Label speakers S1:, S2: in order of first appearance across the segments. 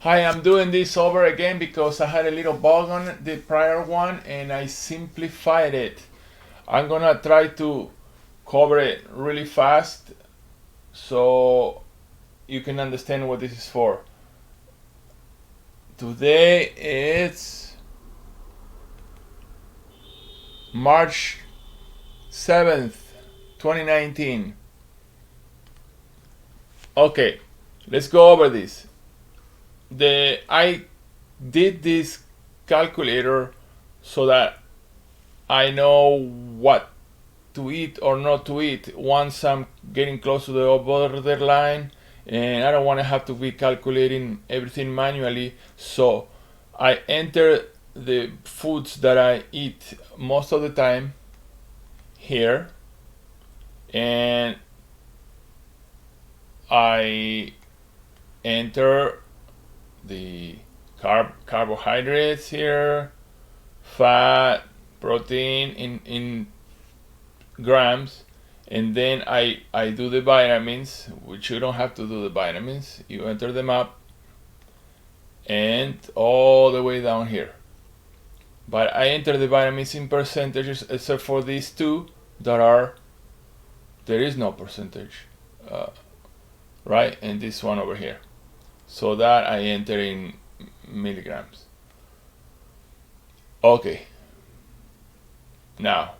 S1: Hi, I'm doing this over again because I had a little bug on the prior one and I simplified it. I'm gonna try to cover it really fast so you can understand what this is for. Today it's March 7th, 2019. Okay, let's go over this. I did this calculator so that I know what to eat or not to eat once I'm getting close to the borderline, and I don't want to have to be calculating everything manually. So I enter the foods that I eat most of the time here, and I enter the carbohydrates here, fat, protein in grams, and then I do the vitamins, which you don't have to do the vitamins. You enter them up and all the way down here. But I enter the vitamins in percentages, except for these two that are, there is no percentage, right? And this one over here. So that I enter in milligrams. Okay. Now,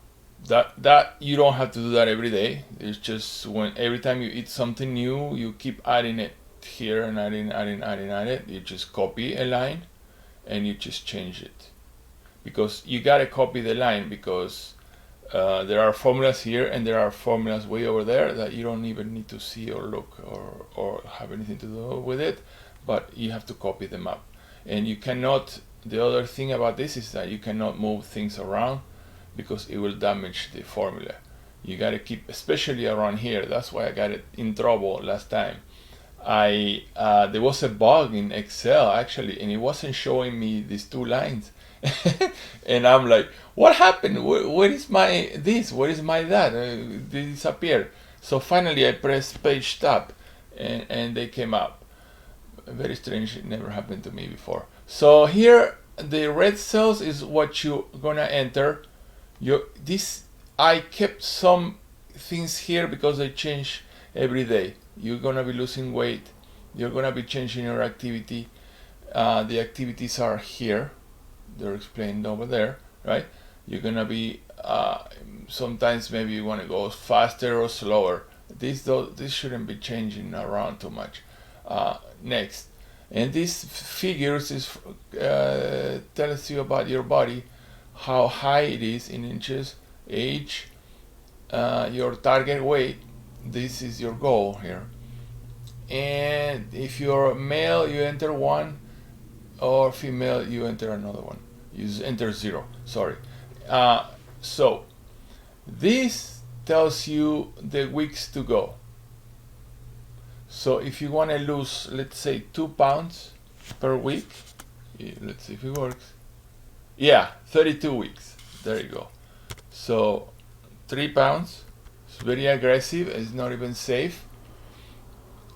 S1: that you don't have to do that every day. It's just when every time you eat something new, you keep adding it here and adding it. You just copy a line and you just change it, because you gotta copy the line, because there are formulas here and there are formulas way over there that you don't even need to see or look or have anything to do with it, but you have to copy them up. And you cannot, the other thing about this is that you cannot move things around because it will damage the formula. You got to keep, especially around here. That's why I got it in trouble last time. There was a bug in Excel actually, and it wasn't showing me these two lines. And I'm like, what happened? Where is my this? Where is my that? They disappeared. So finally, I pressed page tab, and they came up. Very strange. It never happened to me before. So here, the red cells is what you're gonna enter. This, I kept some things here because they change every day. You're gonna be losing weight. You're gonna be changing your activity. The activities are here. They're explained over there, right? You're gonna be sometimes maybe you want to go faster or slower. This shouldn't be changing around too much. Next, and these figures is tells you about your body, how high it is in inches, age, your target weight. This is your goal here. And if you're male, you enter one, or female, you enter another one. You enter zero. Sorry. So this tells you the weeks to go. So if you want to lose, let's say, 2 pounds per week, let's see if it works. Yeah, 32 weeks. There you go. So 3 pounds. It's very aggressive. It's not even safe.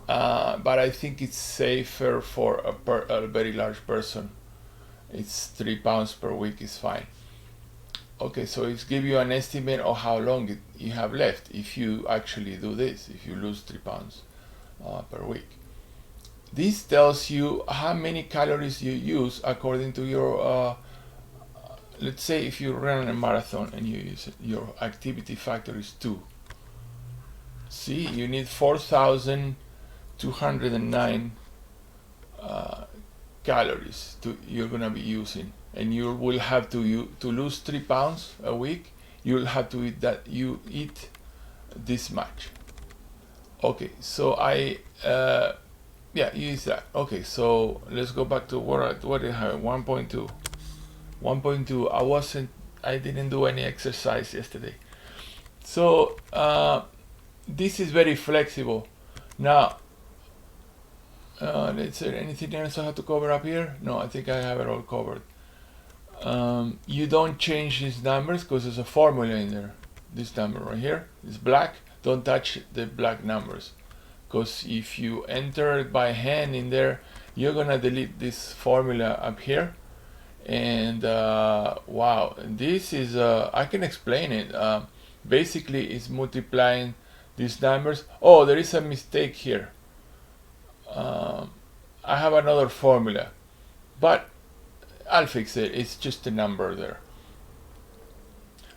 S1: But I think it's safer for a very large person. It's 3 pounds per week is fine. Okay, so it's give you an estimate of how long you have left if you actually do this, if you lose 3 pounds per week. This tells you how many calories you use according to your, let's say if you run a marathon and you use your activity factor is 2. See, you need 4,209 calories you're gonna be using, and you will have to lose 3 pounds a week. You'll have to eat this much. Okay, so use that. Okay, so let's go back to what did I have? 1.2. 1.2. I didn't do any exercise yesterday, so this is very flexible. Now, let's say anything else I have to cover up here? No, I think I have it all covered. You don't change these numbers because there's a formula in there. This number right here is black. Don't touch the black numbers, because if you enter it by hand in there, you're gonna delete this formula up here, and wow, this is I can explain it. Basically it's multiplying these numbers. Oh, there is a mistake here. I have another formula, but I'll fix it. It's just a number there.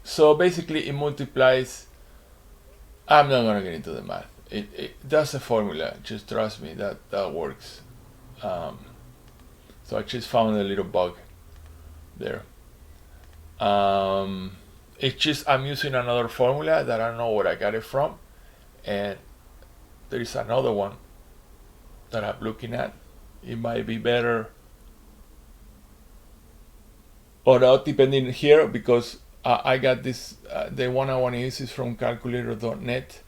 S1: So basically it multiplies. I'm not gonna get into the math. That's a formula. Just trust me, that works. So I just found a little bug there. It's just I'm using another formula that I don't know where I got it from, and there is another one that I'm looking at. It might be better or not, depending here, because I got this. The one I want to use is from calculator.net.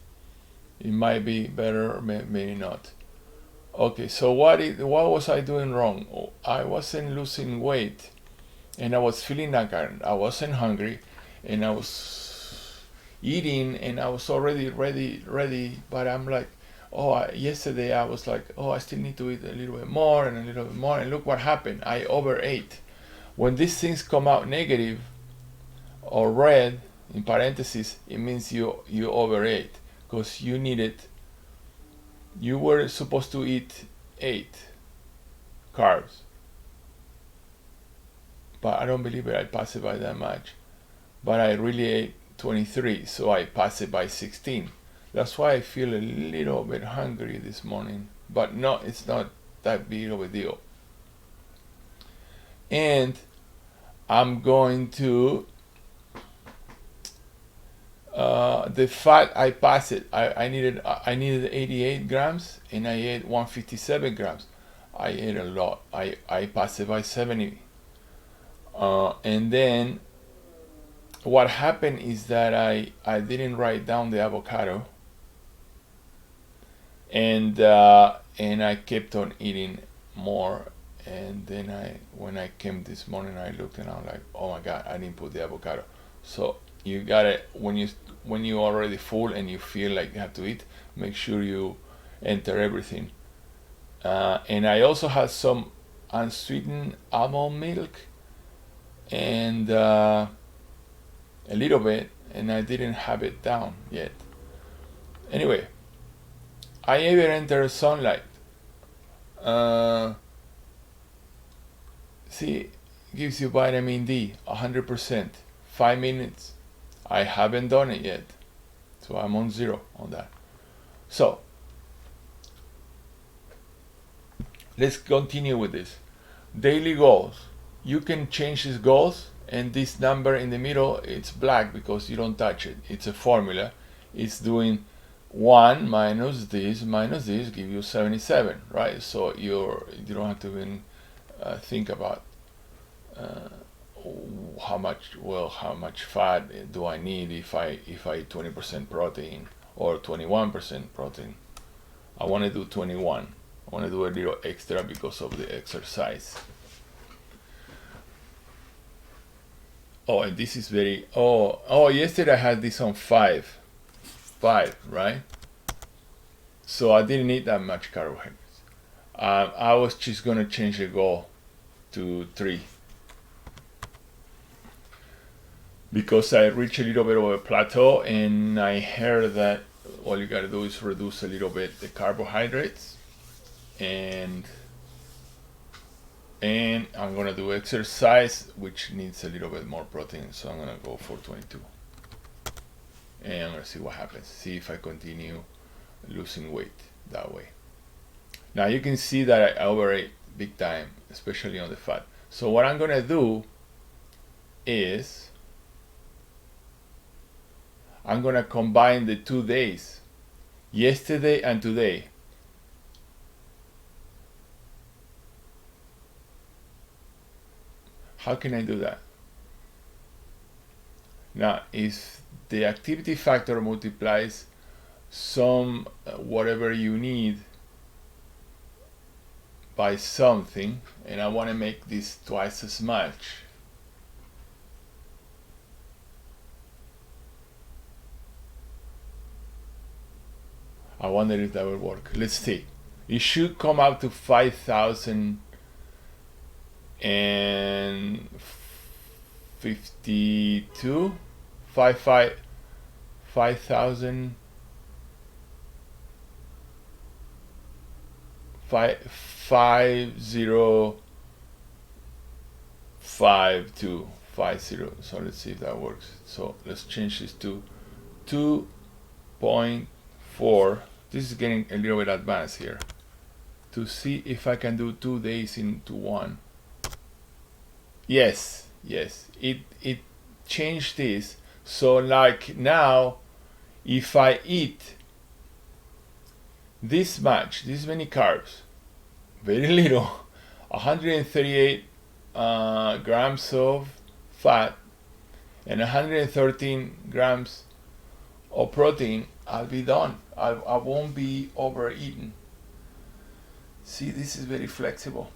S1: It might be better, or maybe not. Okay, so what was I doing wrong? Oh, I wasn't losing weight, and I was feeling like I wasn't hungry, and I was eating, and I was already ready. But I'm like, oh, yesterday I was like, oh, I still need to eat a little bit more and a little bit more, and look what happened. I overate. When these things come out negative or red in parentheses, it means you overate, because you were supposed to eat 8 carbs, but I don't believe it. I passed it by that much, but I really ate 23, so I passed it by 16. That's why I feel a little bit hungry this morning, but no, it's not that big of a deal. And I'm going to the fat. I passed it. I needed 88 grams, and I ate 157 grams. I ate a lot. I passed it by 70. And then what happened is that I didn't write down the avocado, and I kept on eating more. And then when I came this morning, I looked and I'm like, oh my god, I didn't put the avocado. So you gotta, when you're already full and you feel like you have to eat, make sure you enter everything. And I also had some unsweetened almond milk, and a little bit, and I didn't have it down yet. Anyway, I even entered sunlight. See, gives you vitamin D, 100%, 5 minutes. I haven't done it yet, so I'm on 0 on that. So let's continue with this. Daily goals. You can change these goals, and this number in the middle, it's black because you don't touch it. It's a formula. It's doing 1 minus this give you 77, right? So you don't have to even think about how much fat do I need if I eat 20% protein or 21% protein. I want to do 21. I want to do a little extra because of the exercise. Oh, and this is very, yesterday I had this on 5, right? So I didn't eat that much carbohydrates. I was just gonna change the goal to 3, because I reached a little bit of a plateau, and I heard that all you gotta do is reduce a little bit the carbohydrates, and I'm gonna do exercise, which needs a little bit more protein, so I'm gonna go for 22, and I'm gonna see what happens, see if I continue losing weight that way. Now you can see that I overate big time, especially on the fat. So what I'm gonna do is I'm gonna combine the 2 days, yesterday and today. How can I do that? Now, if the activity factor multiplies some whatever you need by something, and I want to make this twice as much, I wonder if that will work. Let's see. it should come out to 5,052, 5,000, 5050. So let's see if that works. So let's change this to 2.4. This is getting a little bit advanced here, to see if I can do 2 days into one. Yes, it changed this. So like now, if I eat this much, this many carbs, very little, 138 grams of fat and 113 grams of protein, I'll be done. I won't be overeating. See, this is very flexible.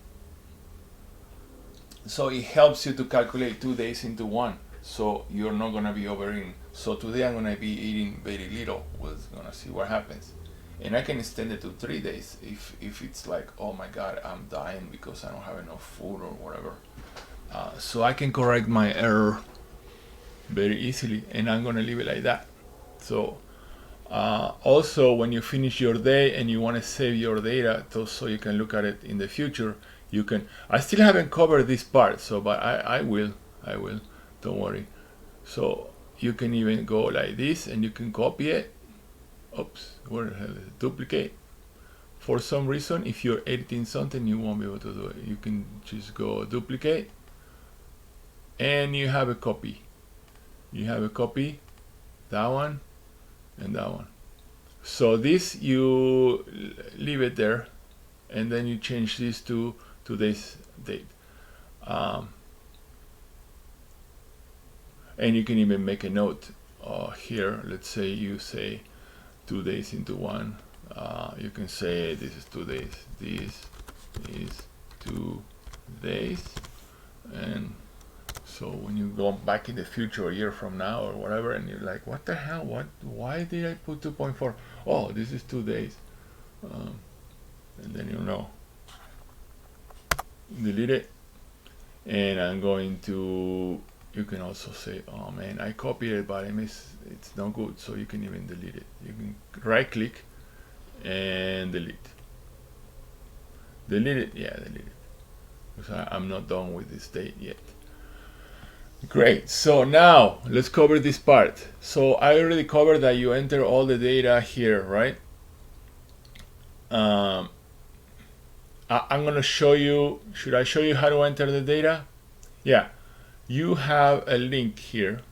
S1: So it helps you to calculate 2 days into one, so you're not gonna be overeating. So today I'm gonna be eating very little. We're gonna see what happens, and I can extend it to 3 days if it's like, oh my god, I'm dying because I don't have enough food or whatever. So I can correct my error very easily, and I'm gonna leave it like that. So also, when you finish your day and you want to save your data so you can look at it in the future, you can. I still haven't covered this part, so but I will, don't worry. So you can even go like this and you can copy it. Oops, where the hell is it? Duplicate. For some reason, if you're editing something, you won't be able to do it. You can just go duplicate, and you have a copy. That one and that one. So this, you leave it there, and then you change this to today's date. And you can even make a note here. Let's say you say 2 days into one. You can say this is 2 days. This is 2 days. And so when you go back in the future, a year from now or whatever, and you're like, what the hell? Why did I put 2.4? Oh, this is 2 days. And then you'll know. Delete it. And I'm going to, you can also say, oh man, I copied it, but it's not good. So you can even delete it. You can right click and delete. Delete it, yeah, delete it. Because I'm not done with this date yet. Great, so now let's cover this part. So I already covered that you enter all the data here, right? I'm gonna show you, should I show you how to enter the data? Yeah, you have a link here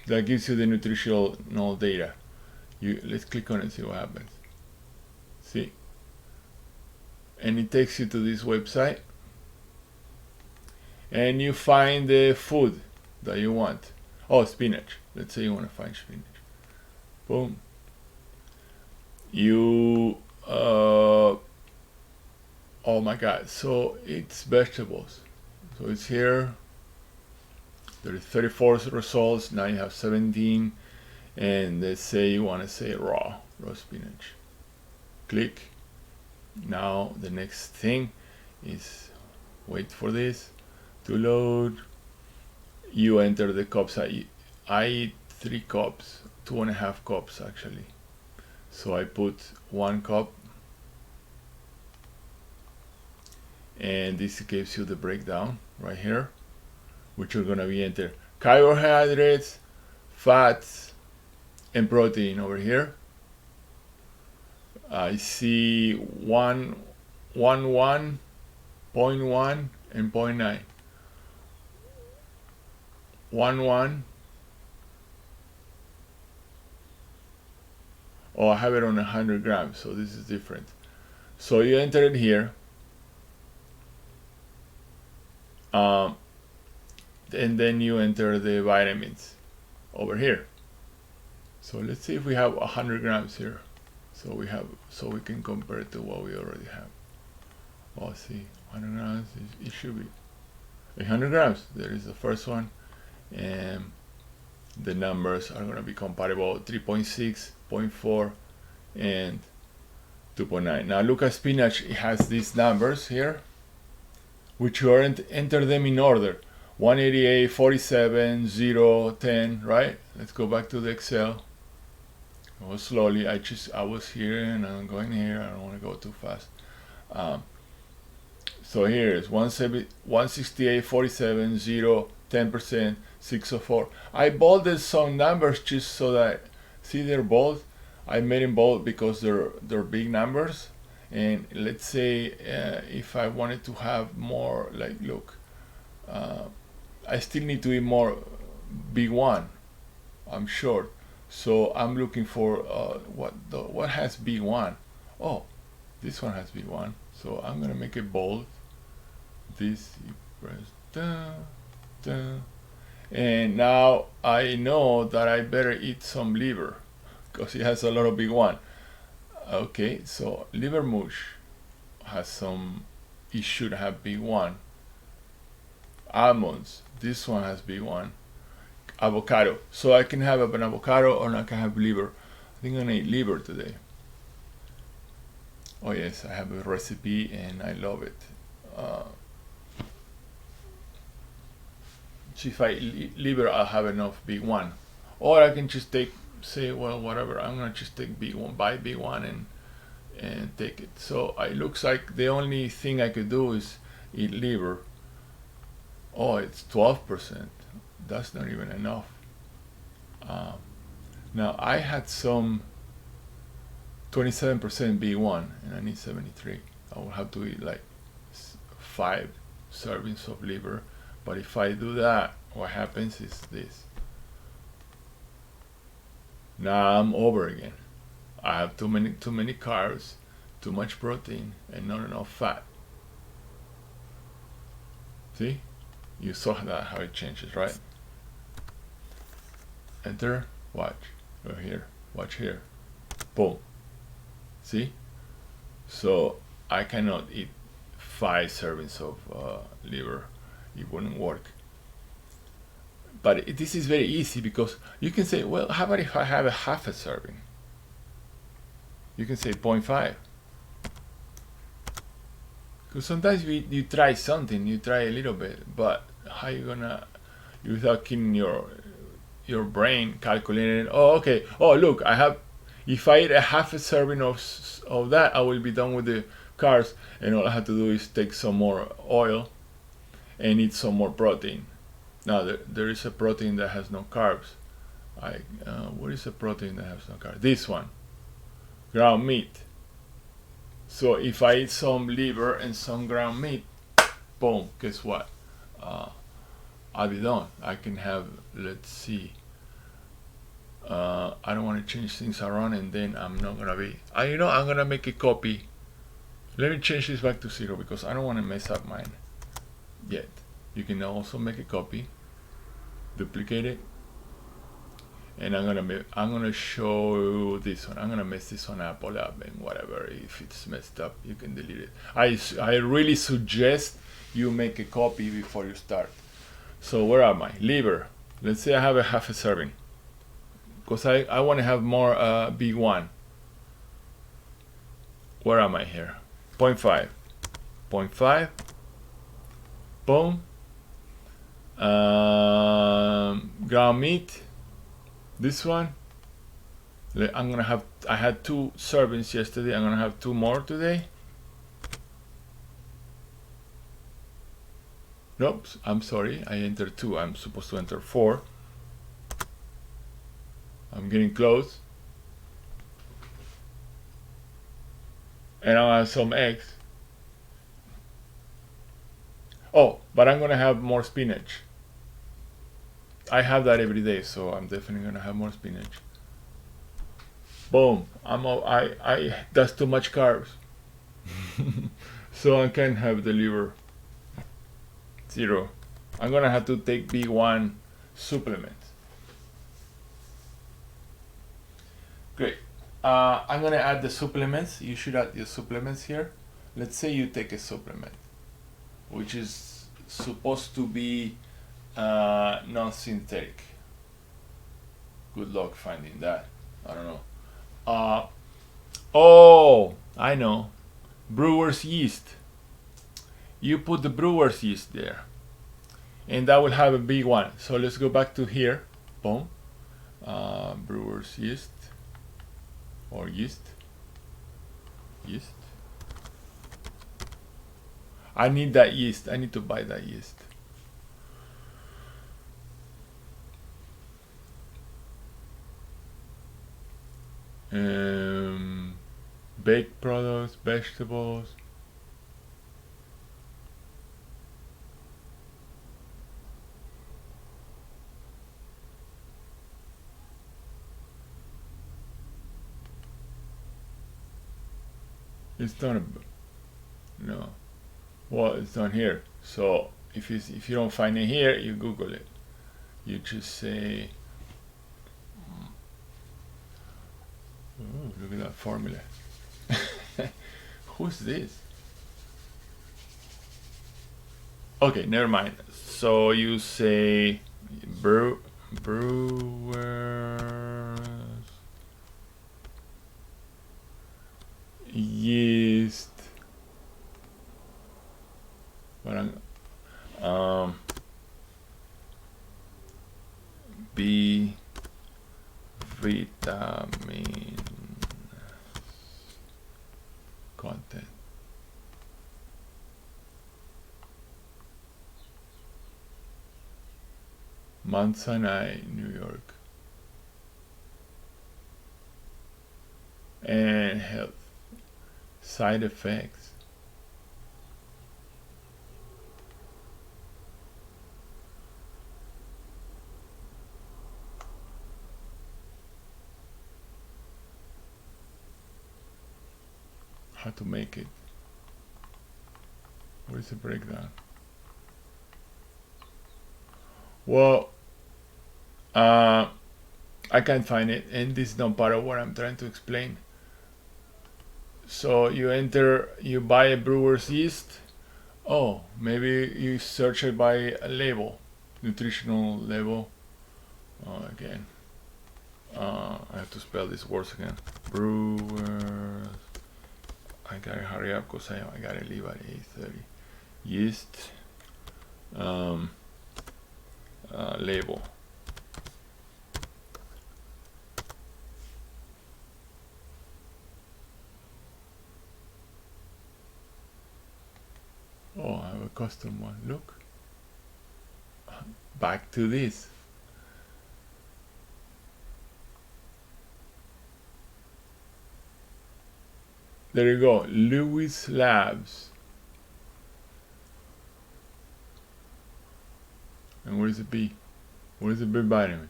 S1: that gives you the nutritional data. Let's click on it and see what happens. See? And it takes you to this website. And you find the food that you want. Oh, spinach. Let's say you want to find spinach. Boom. You, oh my god. So it's vegetables. So it's here. There is 34 results. Now you have 17. And let's say you want to say raw spinach. Click. Now the next thing is, wait for this to load. You enter the cups. I eat 3 cups, 2.5 cups actually. So I put 1 cup, and this gives you the breakdown right here, which are gonna be entered: carbohydrates, fats, and protein over here. I see 1, 0.1, and 0.9. 1. Oh, I have it on 100 grams, so this is different. So you enter it here, and then you enter the vitamins over here. So let's see if we have 100 grams here. So we can compare it to what we already have. Oh, see, 100 grams. It should be 100 grams. There is the first one. And the numbers are going to be compatible: 3.6, 0.4, and 2.9. Now look at spinach. It has these numbers here, which you enter them in order. 188, 47, 0, 10, right? Let's go back to the Excel. Go slowly. I was here and I'm going here. I don't want to go too fast. So here is 168, 47, 0, 10%, 604. I bolded some numbers just so that, see, they're bold. I made them bold because they're big numbers. And let's say if I wanted to have more, like, look, I still need to eat more B1. I'm short, so I'm looking for what has B1. Oh, this one has B1, so I'm gonna make it bold. This, you press down, down, and now I know that I better eat some liver because it has a lot of B1. Okay, so liver mush has some, it should have B1. Almonds, this one has B1. Avocado, so I can have an avocado or I can have liver. I think I'm gonna eat liver today. Oh yes, I have a recipe and I love it. If I eat liver, I'll have enough B1. Or I can just say, well, whatever, I'm gonna just take B1, buy B1 and take it. So it looks like the only thing I could do is eat liver. Oh, it's 12%. That's not even enough. Now I had some 27% B1 and I need 73. I will have to eat like 5 servings of liver. But if I do that, what happens is this. Now I'm over again. I have too many carbs, too much protein, and not enough fat. See? You saw that, how it changes, right? Enter, watch, go here, watch here, boom. See? So I cannot eat 5 servings of liver. It wouldn't work. But this is very easy because you can say, well, how about if I have a half a serving? You can say 0.5. Because sometimes you try something, you try a little bit, but how you gonna, without killing your brain calculating, oh, okay, oh, look, if I eat a half a serving of that, I will be done with the carbs, and all I have to do is take some more oil and eat some more protein. Now there is a protein that has no carbs. What is a protein that has no carbs? This one, ground meat. So if I eat some liver and some ground meat, boom, guess what? I'll be done. I can have, let's see, I don't want to change things around and then I'm not gonna be, I'm gonna make a copy. Let me change this back to 0 because I don't want to mess up mine yet. You can also make a copy, duplicate it, and I'm gonna show this one. I'm gonna mess this one up all up and whatever. If it's messed up, you can delete it. I really suggest you make a copy before you start. So where am I? Liver. Let's say I have a half a serving because I want to have more B1. Where am I here? 0.5. 0.5. Boom. Ground meat. This one. I'm gonna have. I had 2 servings yesterday. I'm gonna have 2 more today. Nope. I'm sorry. I entered 2. I'm supposed to enter 4. I'm getting close. And I'll have some eggs. Oh, but I'm gonna have more spinach. I have that every day, so I'm definitely gonna have more spinach. Boom! That's too much carbs. So I can't have the liver. 0. I'm gonna have to take B1 supplements. Great. I'm gonna add the supplements. You should add your supplements here. Let's say you take a supplement, which is supposed to be non-synthetic. Good luck finding that. I don't know. Oh, I know. Brewer's yeast. You put the brewer's yeast there, and that will have a big one. So let's go back to here. Boom. Brewer's yeast or yeast. Yeast. I need that yeast. I need to buy that yeast. Baked products, vegetables. It's not no. Well, it's not here. So if you don't find it here, you Google it. You just say, "Oh, look at that formula." Who's this? Okay, never mind. So you say brewers yeast. Parang B vitamin content. Mount Sinai, New York. And health. Side effects. How to make it. What is the breakdown? Well, I can't find it, and this is not part of what I'm trying to explain. So you buy a brewer's yeast. Oh, maybe you search it by a label, nutritional label. Oh, again, I have to spell these words again. Brewers. I gotta hurry up because I gotta leave at 8:30. Yeast label. Oh, I have a custom one. Look. Back to this. There you go. Lewis Labs. And where's the B? Where's the B vitamin?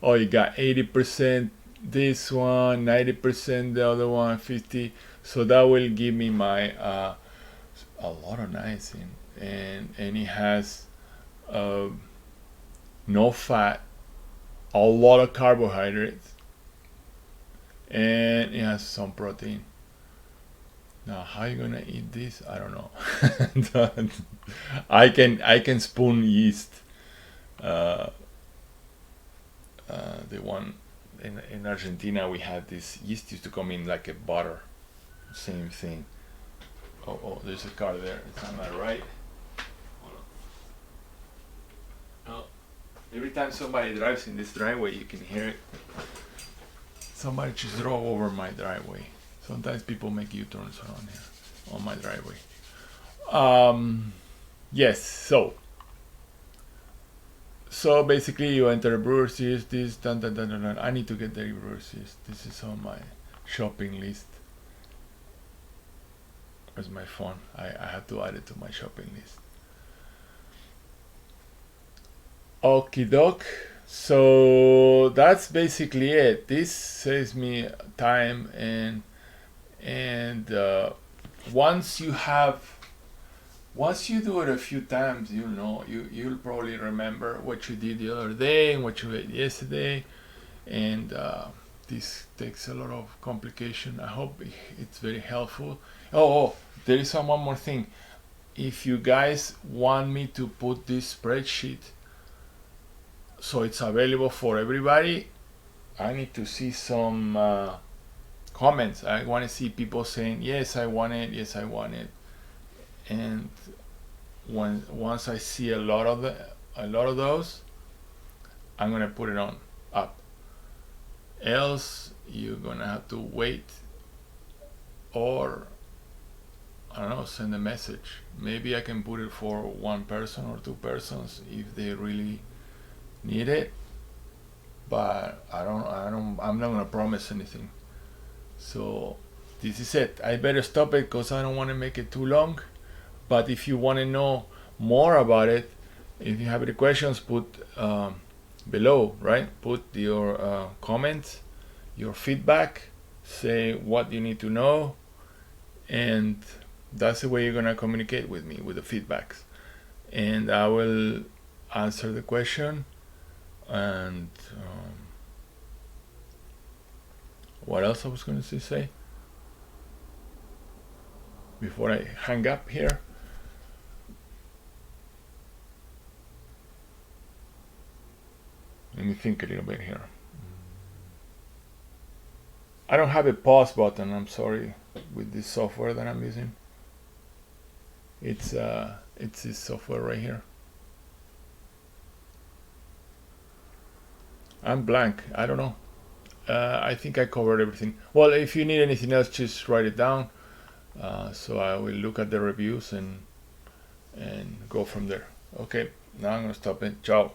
S1: Oh, you got 80% this one, 90% the other one, 50. So that will give me my a lot of niacin, and it has no fat, a lot of carbohydrates, and it has some protein. Now, how you gonna eat this? I don't know. I can spoon yeast. The one in Argentina, we had this yeast used to come in like a butter. Same thing. Oh, there's a car there. It's on my right. Hold on. Oh, every time somebody drives in this driveway, you can hear it. Somebody just drove over my driveway. Sometimes people make U-turns around here on my driveway. Yes, so basically you enter a brewer's yeast, this, dun, dun, dun, dun, dun. I need to get the brewer's yeast. This is on my shopping list. Where's my phone? I have to add it to my shopping list. Okie doke. So that's basically it. This saves me time, and once you do it a few times, you'll probably remember what you did the other day and what you ate yesterday, and this takes a lot of complication. I hope it's very helpful. Oh, there is one more thing. If you guys want me to put this spreadsheet so it's available for everybody, I need to see some comments. I want to see people saying, yes, I want it, yes, I want it. And once I see a lot of those, I'm gonna put it on up. Else you're gonna have to wait, or I don't know, send a message. Maybe I can put it for one person or two persons if they really need it, but I'm not gonna promise anything. So this is it. I better stop it because I don't want to make it too long. But if you want to know more about it, if you have any questions, put below, right? Put your comments, your feedback, say what you need to know, and that's the way you're gonna communicate with me, with the feedbacks. And I will answer the question. And what else I was going to say before I hang up here? Let me think a little bit here. I don't have a pause button, I'm sorry, with this software that I'm using. It's this software right here. I'm blank. I don't know. I think I covered everything. Well, if you need anything else, just write it down. So I will look at the reviews and go from there. Okay, now I'm gonna stop it. Ciao.